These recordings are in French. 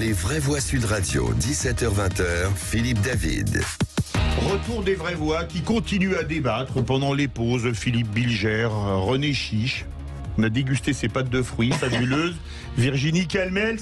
Les vraies voix Sud Radio, 17h-20h, Philippe David. Retour des vraies voix qui continuent à débattre pendant les pauses. Philippe Bilger, René Chiche. On a dégusté ses pâtes de fruits fabuleuses. Virginie Calmels.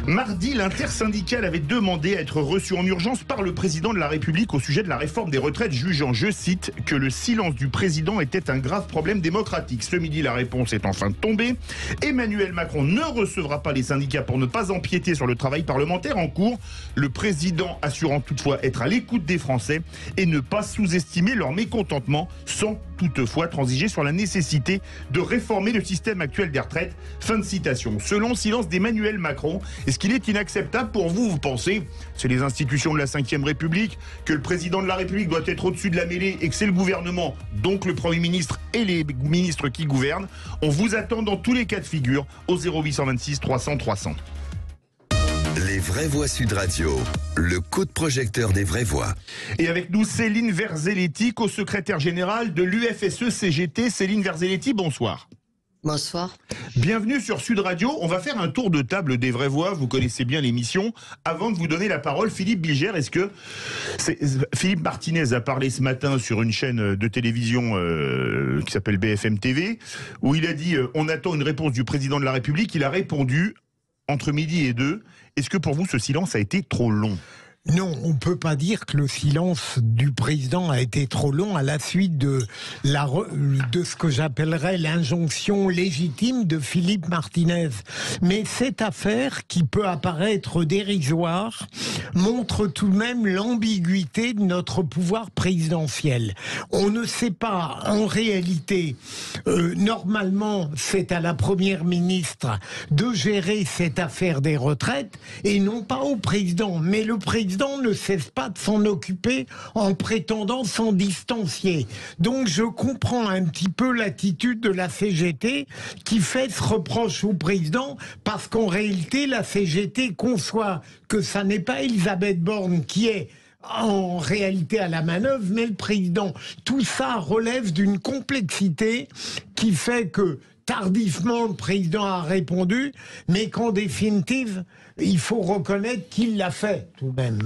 Mardi, l'intersyndicale avait demandé à être reçue en urgence par le président de la République au sujet de la réforme des retraites, jugeant, je cite, que le silence du président était un grave problème démocratique. Ce midi, la réponse est enfin tombée. Emmanuel Macron ne recevra pas les syndicats pour ne pas empiéter sur le travail parlementaire en cours. Le président assurant toutefois être à l'écoute des Français et ne pas sous-estimer leur mécontentement, sans toutefois transiger sur la nécessité de réformer le système actuel des retraites. Fin de citation. Selon silence d'Emmanuel Macron, est-ce qu'il est inacceptable pour vous, vous pensez, c'est les institutions de la Ve République, que le président de la République doit être au-dessus de la mêlée et que c'est le gouvernement, donc le Premier ministre et les ministres qui gouvernent? On vous attend dans tous les cas de figure au 0826 300 300. Les vraies voix Sud Radio, le coup de projecteur des vraies voix. Et avec nous, Céline Verzelletti, co-secrétaire générale de l'UFSE-CGT. Céline Verzelletti, bonsoir. Bonsoir. Bienvenue sur Sud Radio. On va faire un tour de table des vraies voix. Vous connaissez bien l'émission. Avant de vous donner la parole, Philippe Bilger, Philippe Martinez a parlé ce matin sur une chaîne de télévision qui s'appelle BFM TV, où il a dit on attend une réponse du président de la République. Il a répondu entre midi et 2. Est-ce que pour vous, ce silence a été trop long ? Non, on ne peut pas dire que le silence du président a été trop long à la suite de ce que j'appellerais l'injonction légitime de Philippe Martinez. Mais cette affaire, qui peut apparaître dérisoire, montre tout de même l'ambiguïté de notre pouvoir présidentiel. On ne sait pas, en réalité, normalement, c'est à la première ministre de gérer cette affaire des retraites et non pas au président. Mais le président ne cesse pas de s'en occuper en prétendant s'en distancier. Donc je comprends un petit peu l'attitude de la CGT qui fait ce reproche au président, parce qu'en réalité la CGT conçoit que ça n'est pas Elisabeth Borne qui est en réalité à la manœuvre, mais le président. Tout ça relève d'une complexité qui fait que tardivement, le président a répondu, mais qu'en définitive, il faut reconnaître qu'il l'a fait, tout de même.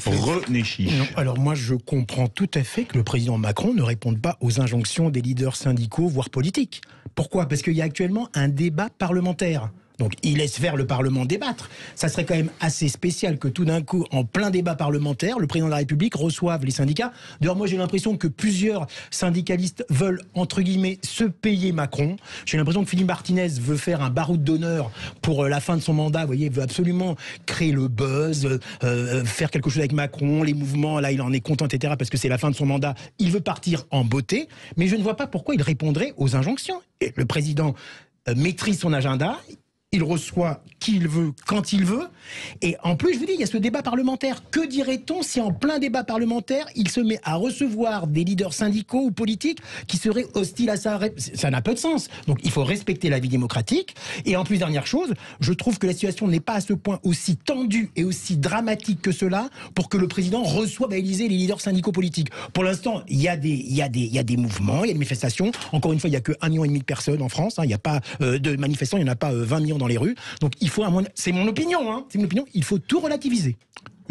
René Chiche. Non, alors moi, je comprends tout à fait que le président Macron ne réponde pas aux injonctions des leaders syndicaux, voire politiques. Pourquoi ? Parce qu'il y a actuellement un débat parlementaire. Donc il laisse faire le Parlement débattre. Ça serait quand même assez spécial que tout d'un coup, en plein débat parlementaire, le président de la République reçoive les syndicats. D'ailleurs, moi j'ai l'impression que plusieurs syndicalistes veulent, entre guillemets, se payer Macron. J'ai l'impression que Philippe Martinez veut faire un baroud d'honneur pour la fin de son mandat. Vous voyez, il veut absolument créer le buzz, faire quelque chose avec Macron, les mouvements, là il en est content, etc. Parce que c'est la fin de son mandat. Il veut partir en beauté. Mais je ne vois pas pourquoi il répondrait aux injonctions. Et le président maîtrise son agenda. Il reçoit qui il veut, quand il veut. Et en plus, je vous dis, il y a ce débat parlementaire. Que dirait-on si en plein débat parlementaire, il se met à recevoir des leaders syndicaux ou politiques qui seraient hostiles à ça? Ça n'a pas de sens. Donc il faut respecter la vie démocratique. Et en plus, dernière chose, je trouve que la situation n'est pas à ce point aussi tendue et aussi dramatique que cela pour que le président reçoive à l'Élysée les leaders syndicaux politiques. Pour l'instant, il y a des mouvements, il y a des manifestations. Encore une fois, il n'y a que 1,5 million de personnes en France. Il n'y a pas de manifestants, il n'y en a pas 20 millions dans les rues. Donc il faut, c'est mon opinion, hein, c'est mon opinion, il faut tout relativiser.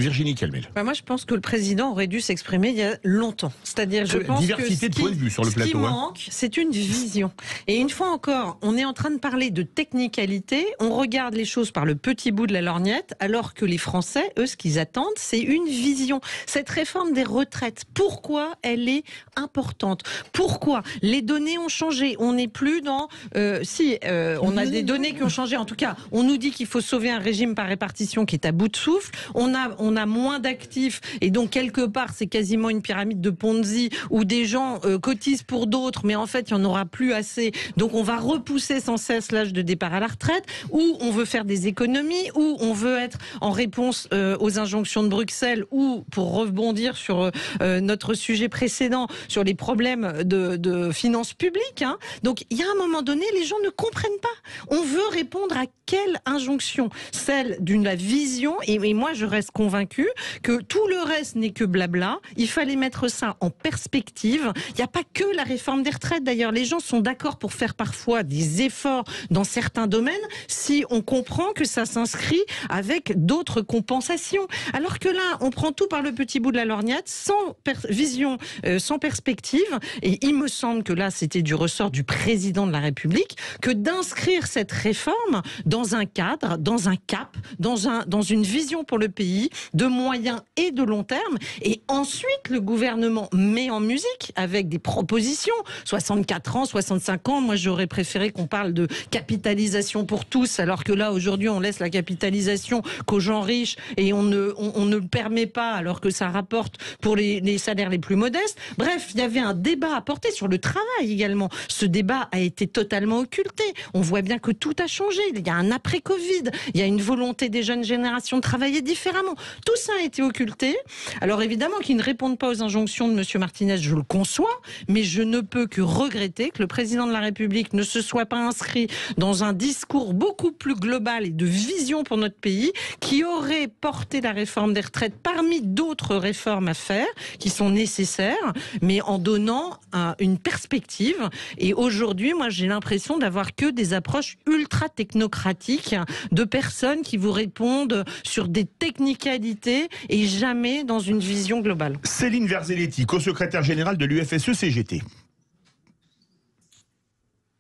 Virginie Calmels. Moi, je pense que le président aurait dû s'exprimer il y a longtemps. C'est-à-dire, je pense diversité que de point de vue sur le plateau. Ce qui manque, c'est une vision. Et une fois encore, on est en train de parler de technicalité. On regarde les choses par le petit bout de la lorgnette, alors que les Français, eux, ce qu'ils attendent, c'est une vision. Cette réforme des retraites, pourquoi elle est importante? Pourquoi les données ont changé? On n'est plus dans... on a des données qui ont changé. En tout cas, on nous dit qu'il faut sauver un régime par répartition qui est à bout de souffle. On a moins d'actifs et donc quelque part c'est quasiment une pyramide de Ponzi où des gens cotisent pour d'autres, mais en fait il n'y en aura plus assez. Donc on va repousser sans cesse l'âge de départ à la retraite, ou on veut faire des économies, ou on veut être en réponse aux injonctions de Bruxelles, ou pour rebondir sur notre sujet précédent, sur les problèmes de finances publiques. Hein. Donc il y a un moment donné, les gens ne comprennent pas. On veut répondre à quelle injonction? Celle d'une vision, et moi je reste convaincue convaincu que tout le reste n'est que blabla. Il fallait mettre ça en perspective. Il n'y a pas que la réforme des retraites. D'ailleurs, les gens sont d'accord pour faire parfois des efforts dans certains domaines si on comprend que ça s'inscrit avec d'autres compensations. Alors que là, on prend tout par le petit bout de la lorgnette, sans vision, sans perspective. Et il me semble que là, c'était du ressort du président de la République que d'inscrire cette réforme dans un cadre, dans un cap, dans une vision pour le pays de moyen et de long terme. Et ensuite, le gouvernement met en musique avec des propositions. 64 ans, 65 ans. Moi, j'aurais préféré qu'on parle de capitalisation pour tous, alors que là, aujourd'hui, on laisse la capitalisation qu'aux gens riches et on ne permet pas, alors que ça rapporte pour les salaires les plus modestes. Bref, il y avait un débat à porter sur le travail également. Ce débat a été totalement occulté. On voit bien que tout a changé. Il y a un après-Covid. Il y a une volonté des jeunes générations de travailler différemment. Tout ça a été occulté. Alors évidemment qu'ils ne répondent pas aux injonctions de M. Martinez, je le conçois, mais je ne peux que regretter que le président de la République ne se soit pas inscrit dans un discours beaucoup plus global et de vision pour notre pays qui aurait porté la réforme des retraites parmi d'autres réformes à faire qui sont nécessaires, mais en donnant une perspective. Et aujourd'hui, moi, j'ai l'impression d'avoir que des approches ultra technocratiques de personnes qui vous répondent sur des technicalités et jamais dans une vision globale. Céline Verzelletti, co-secrétaire générale de l'UFSE-CGT.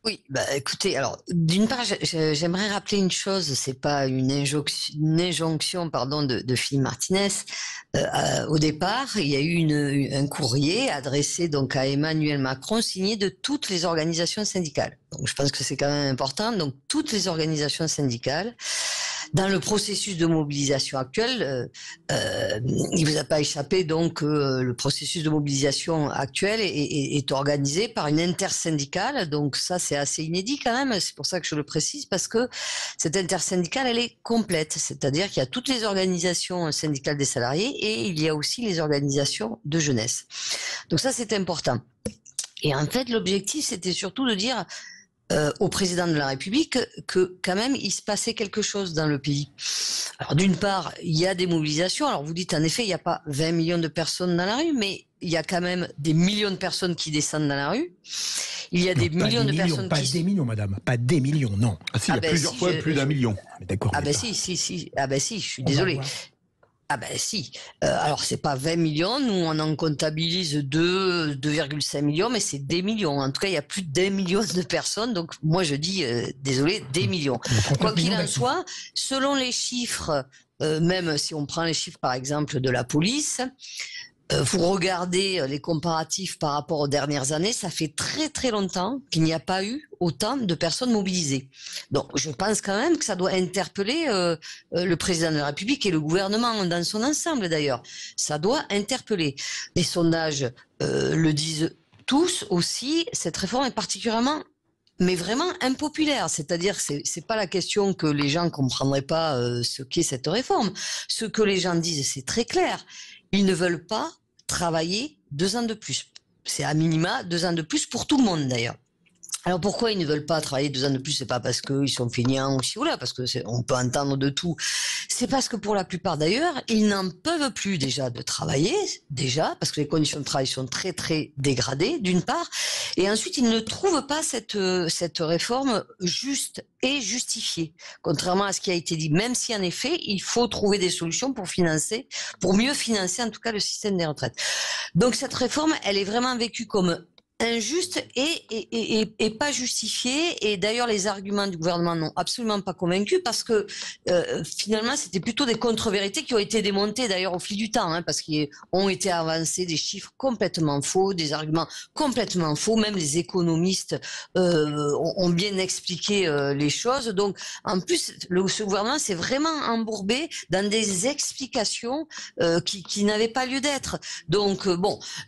Oui, écoutez, alors d'une part, j'aimerais rappeler une chose, c'est pas une injonction pardon, de Philippe Martinez. Au départ, il y a eu un courrier adressé donc à Emmanuel Macron, signé de toutes les organisations syndicales. Donc je pense que c'est quand même important. Donc toutes les organisations syndicales. Dans le processus de mobilisation actuel, il vous a pas échappé donc le processus de mobilisation actuel est organisé par une intersyndicale. Donc ça c'est assez inédit quand même. C'est pour ça que je le précise parce que cette intersyndicale elle est complète, c'est-à-dire qu'il y a toutes les organisations syndicales des salariés et il y a aussi les organisations de jeunesse. Donc ça c'est important. Et en fait l'objectif c'était surtout de dire au président de la République que quand même il se passait quelque chose dans le pays. Alors d'une part, il y a des mobilisations. Alors vous dites en effet, il n'y a pas 20 millions de personnes dans la rue, mais il y a quand même des millions de personnes qui descendent dans la rue. Il y a des millions de personnes pas des millions, madame, pas des millions, non. Ah si, il y a plusieurs fois plus d'un million. D'accord. Ah ben si. Ah ben si, je suis désolé. Ah ben si. Alors c'est pas 20 millions, nous on en comptabilise 2,5 millions, mais c'est des millions. En tout cas, il y a plus d'1 million de personnes. Donc moi je dis, désolé, des millions. Quoi qu'il en soit, selon les chiffres, même si on prend les chiffres par exemple de la police, vous regardez les comparatifs par rapport aux dernières années, ça fait très très longtemps qu'il n'y a pas eu autant de personnes mobilisées. Donc je pense quand même que ça doit interpeller le président de la République et le gouvernement dans son ensemble d'ailleurs. Ça doit interpeller. Les sondages le disent tous aussi, cette réforme est particulièrement mais vraiment impopulaire, c'est-à-dire c'est pas la question que les gens comprendraient pas ce qu'est cette réforme. Ce que les gens disent, c'est très clair. Ils ne veulent pas travailler 2 ans de plus. C'est à minima 2 ans de plus pour tout le monde d'ailleurs. Alors pourquoi ils ne veulent pas travailler 2 ans de plus? C'est pas parce qu'ils sont feignants ou ci ou là, parce que on peut entendre de tout. C'est parce que pour la plupart d'ailleurs, ils n'en peuvent plus déjà de travailler, déjà, parce que les conditions de travail sont très très dégradées, d'une part, et ensuite ils ne trouvent pas cette réforme juste et justifiée, contrairement à ce qui a été dit, même si en effet, il faut trouver des solutions pour mieux financer en tout cas le système des retraites. Donc cette réforme, elle est vraiment vécue comme injuste et pas justifié. Et d'ailleurs, les arguments du gouvernement n'ont absolument pas convaincu parce que finalement, c'était plutôt des contre-vérités qui ont été démontées d'ailleurs au fil du temps, hein, parce qu'ils ont été avancés des chiffres complètement faux, des arguments complètement faux. Même les économistes ont bien expliqué les choses. Donc, en plus, ce gouvernement s'est vraiment embourbé dans des explications qui n'avaient pas lieu d'être. Donc,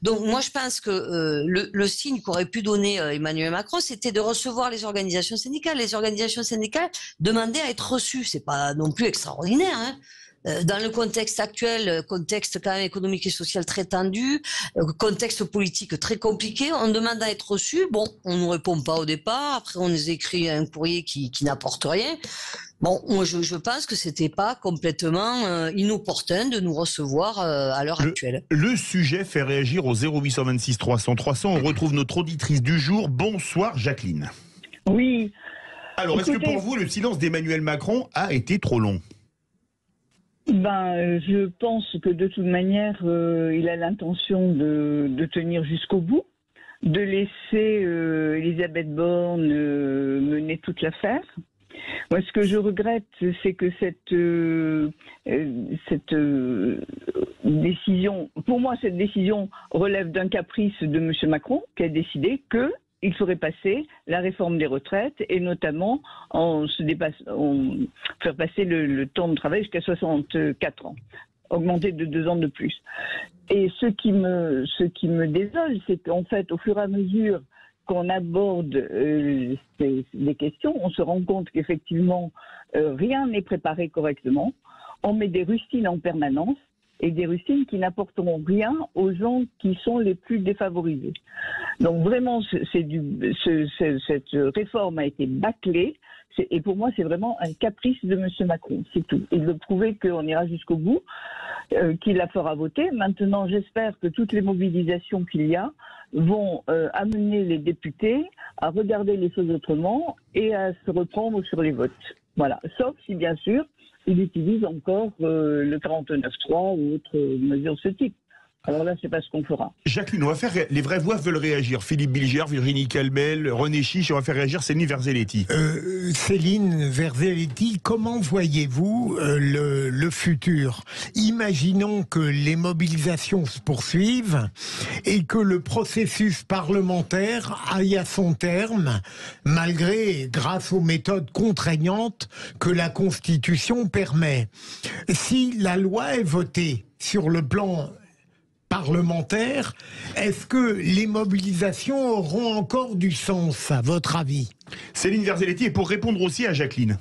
donc moi, je pense que le signe qu'aurait pu donner Emmanuel Macron, c'était de recevoir les organisations syndicales. Les organisations syndicales demandaient à être reçues. C'est pas non plus extraordinaire, hein. dans le contexte actuel, contexte quand même économique et social très tendu, contexte politique très compliqué, on demande à être reçu. Bon, on nous répond pas au départ. Après, on nous écrit un courrier qui n'apporte rien. Bon, moi, je pense que c'était pas complètement inopportun de nous recevoir à l'heure actuelle. Le sujet fait réagir au 0826 300 300. On retrouve notre auditrice du jour. Bonsoir, Jacqueline. Oui. Alors, est-ce que pour vous, le silence d'Emmanuel Macron a été trop long ? Je pense que de toute manière, il a l'intention de tenir jusqu'au bout, de laisser Elisabeth Borne mener toute l'affaire. Moi, ce que je regrette, c'est que cette décision, pour moi, cette décision relève d'un caprice de M. Macron, qui a décidé qu'il ferait passer la réforme des retraites et notamment faire passer le temps de travail jusqu'à 64 ans, augmenter de 2 ans de plus. Et ce qui me désole, c'est qu'en fait, au fur et à mesure qu'on aborde les questions, on se rend compte qu'effectivement, rien n'est préparé correctement. On met des rustines en permanence et des rustines qui n'apporteront rien aux gens qui sont les plus défavorisés. Donc vraiment, cette réforme a été bâclée. Et pour moi, c'est vraiment un caprice de M. Macron, c'est tout. Il veut prouver qu'on ira jusqu'au bout, qu'il la fera voter. Maintenant, j'espère que toutes les mobilisations qu'il y a vont amener les députés à regarder les choses autrement et à se reprendre sur les votes. Voilà. Sauf si, bien sûr, il utilise encore le 49.3 ou autre mesure de ce type. Alors là, c'est pas ce qu'on fera. Jacqueline, on va faire. Les vraies voix veulent réagir. Philippe Bilger, Virginie Calmel, René Chiche, on va faire réagir Céline Verzelletti. Céline Verzelletti, comment voyez-vous le futur ? Imaginons que les mobilisations se poursuivent et que le processus parlementaire aille à son terme, grâce aux méthodes contraignantes que la Constitution permet. Si la loi est votée sur le plan parlementaire, est-ce que les mobilisations auront encore du sens, à votre avis ? Céline Verzelletti, et pour répondre aussi à Jacqueline.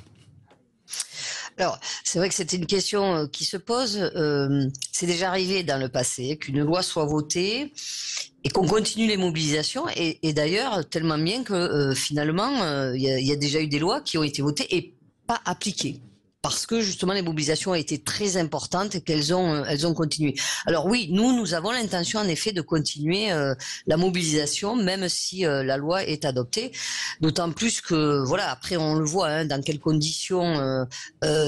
Alors, c'est vrai que c'est une question qui se pose. C'est déjà arrivé dans le passé qu'une loi soit votée et qu'on continue les mobilisations. Et d'ailleurs, tellement bien que finalement, il y a déjà eu des lois qui ont été votées et pas appliquées. Parce que justement les mobilisations ont été très importantes et qu'elles ont continué. Alors oui, nous avons l'intention en effet de continuer la mobilisation, même si la loi est adoptée. D'autant plus que voilà, après on le voit dans quelles conditions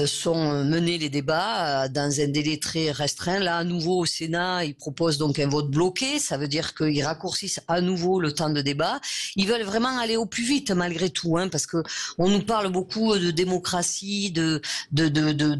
sont menés les débats dans un délai très restreint. Là à nouveau au Sénat, ils proposent donc un vote bloqué. Ça veut dire qu'ils raccourcissent à nouveau le temps de débat. Ils veulent vraiment aller au plus vite malgré tout, parce que on nous parle beaucoup de démocratie, de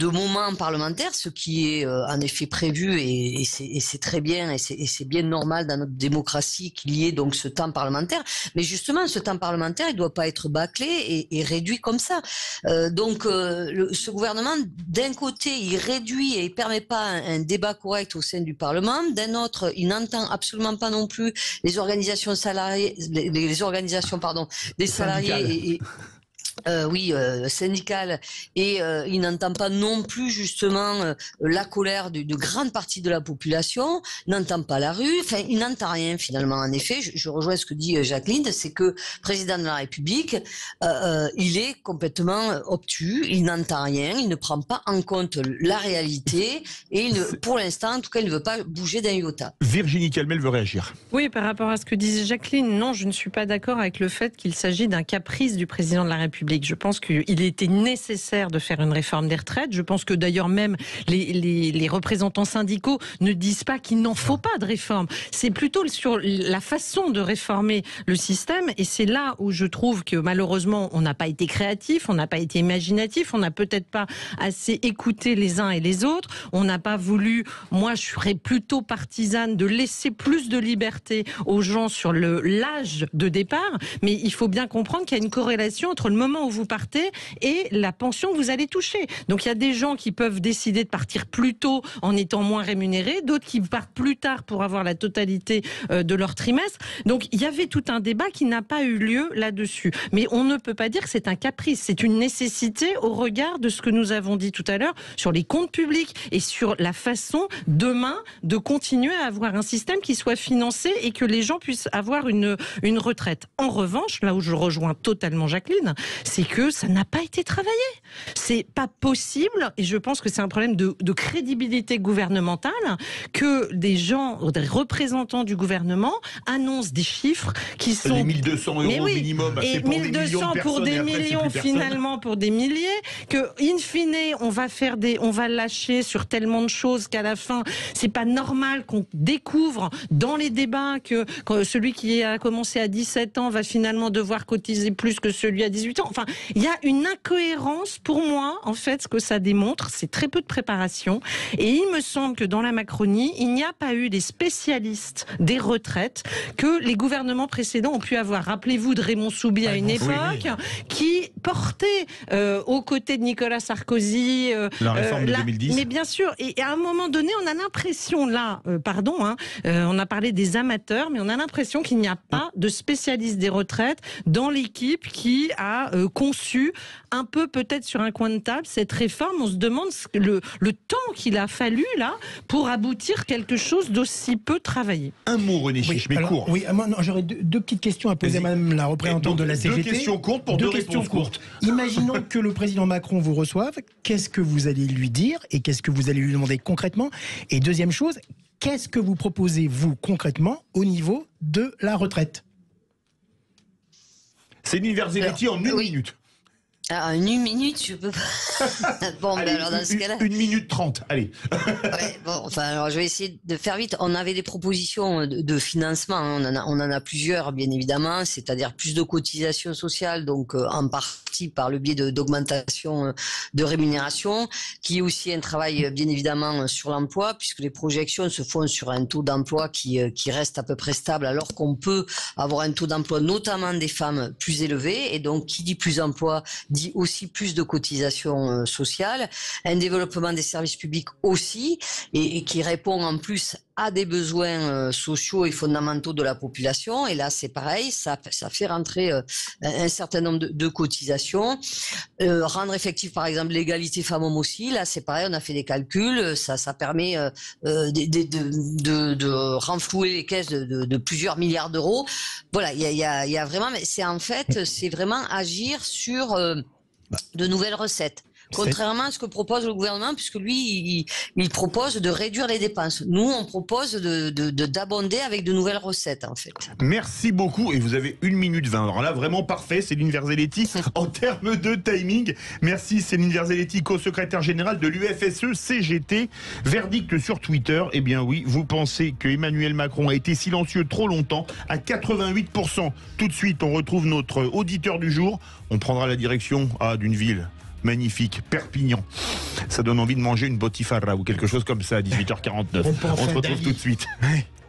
moments parlementaires, ce qui est en effet prévu et c'est très bien et c'est bien normal dans notre démocratie qu'il y ait donc ce temps parlementaire. Mais justement, ce temps parlementaire, il doit pas être bâclé et réduit comme ça. Ce gouvernement, d'un côté, il réduit et il permet pas un débat correct au sein du Parlement. D'un autre, il n'entend absolument pas non plus les organisations salariées, les organisations des salariés syndicale et il n'entend pas non plus justement la colère de grande partie de la population, n'entend pas la rue, enfin il n'entend rien finalement. En effet, je rejoins ce que dit Jacqueline, c'est que le président de la République il est complètement obtus, il n'entend rien, il ne prend pas en compte la réalité et pour l'instant en tout cas il ne veut pas bouger d'un iota. Virginie Calmel veut réagir. Oui, par rapport à ce que disait Jacqueline, non, je ne suis pas d'accord avec le fait qu'il s'agit d'un caprice du président de la République. Je pense qu'il était nécessaire de faire une réforme des retraites. Je pense que d'ailleurs même les représentants syndicaux ne disent pas qu'il n'en faut pas de réforme. C'est plutôt sur la façon de réformer le système et c'est là où je trouve que malheureusement on n'a pas été créatif, on n'a pas été imaginatif, on n'a peut-être pas assez écouté les uns et les autres, on n'a pas voulu, moi je serais plutôt partisane de laisser plus de liberté aux gens sur l'âge de départ, mais il faut bien comprendre qu'il y a une corrélation entre le moment moment où vous partez et la pension que vous allez toucher. Donc il y a des gens qui peuvent décider de partir plus tôt en étant moins rémunérés, d'autres qui partent plus tard pour avoir la totalité de leur trimestre. Donc il y avait tout un débat qui n'a pas eu lieu là-dessus. Mais on ne peut pas dire que c'est un caprice, c'est une nécessité au regard de ce que nous avons dit tout à l'heure sur les comptes publics et sur la façon demain de continuer à avoir un système qui soit financé et que les gens puissent avoir une retraite. En revanche, là où je rejoins totalement Jacqueline, c'est que ça n'a pas été travaillé. C'est pas possible, et je pense que c'est un problème de crédibilité gouvernementale, que des gens, des représentants du gouvernement annoncent des chiffres qui sont... Les 1200 € minimum, et c'est pour 1200 des millions de pour personnes, des et après, c'est millions, plus personne. finalement pour des milliers, que in fine on va lâcher sur tellement de choses qu'à la fin c'est pas normal qu'on découvre dans les débats que celui qui a commencé à 17 ans va finalement devoir cotiser plus que celui à 18 ans. Enfin, il y a une incohérence pour moi, en fait, ce que ça démontre, c'est très peu de préparation. Et il me semble que dans la Macronie, il n'y a pas eu des spécialistes des retraites que les gouvernements précédents ont pu avoir. Rappelez-vous de Raymond Soubi à une époque, qui portait aux côtés de Nicolas Sarkozy la réforme de 2010. Mais bien sûr, et à un moment donné, on a l'impression, là, on a parlé des amateurs, mais on a l'impression qu'il n'y a pas de spécialistes des retraites dans l'équipe qui a conçu un peu peut-être sur un coin de table cette réforme. On se demande le temps qu'il a fallu là pour aboutir quelque chose d'aussi peu travaillé. Un mot, René Chiche, mais court. Oui, moi, j'aurais deux petites questions à poser à Madame la représentante de la CGT. Deux questions courtes pour deux réponses courtes. Imaginons que le président Macron vous reçoive. Qu'est-ce que vous allez lui dire et qu'est-ce que vous allez lui demander concrètement? Et deuxième chose, qu'est-ce que vous proposez, vous, concrètement, au niveau de la retraite? C'est Verzelletti en une minute. En une minute, je peux pas. Bon, Allez, alors dans ce cas-là. 1 minute 30, allez. Ouais, bon, enfin, alors je vais essayer de faire vite. On avait des propositions de financement. Hein. On en a plusieurs, bien évidemment. C'est-à-dire plus de cotisations sociales, donc en partie par le biais d'augmentation de rémunération, qui est aussi un travail, bien évidemment, sur l'emploi, puisque les projections se font sur un taux d'emploi qui reste à peu près stable, alors qu'on peut avoir un taux d'emploi, notamment des femmes, plus élevé. Et donc, qui dit plus d'emploi dit aussi plus de cotisations sociales, un développement des services publics aussi, et qui répond en plus à des besoins sociaux et fondamentaux de la population. Et là, c'est pareil, ça fait rentrer un certain nombre de cotisations. Rendre effectif, par exemple, l'égalité femmes-hommes aussi. Là, c'est pareil, on a fait des calculs. Ça permet de renflouer les caisses de plusieurs milliards d'euros. Voilà, il y a vraiment... C'est vraiment agir sur de nouvelles recettes. Contrairement à ce que propose le gouvernement, puisque lui, il propose de réduire les dépenses. Nous, on propose d'abonder avec de nouvelles recettes, en fait. Merci beaucoup. Et vous avez 1 minute 20. Alors là, vraiment parfait, Céline Verzelletti, en termes de timing. Merci, Céline Verzelletti, co-secrétaire générale de l'UFSE-CGT. Verdict sur Twitter. Eh bien oui, vous pensez que Emmanuel Macron a été silencieux trop longtemps, à 88%. Tout de suite, on retrouve notre auditeur du jour. On prendra la direction d'une ville magnifique, Perpignan. Ça donne envie de manger une botifarra ou quelque chose comme ça à 18h49. On se retrouve tout de suite.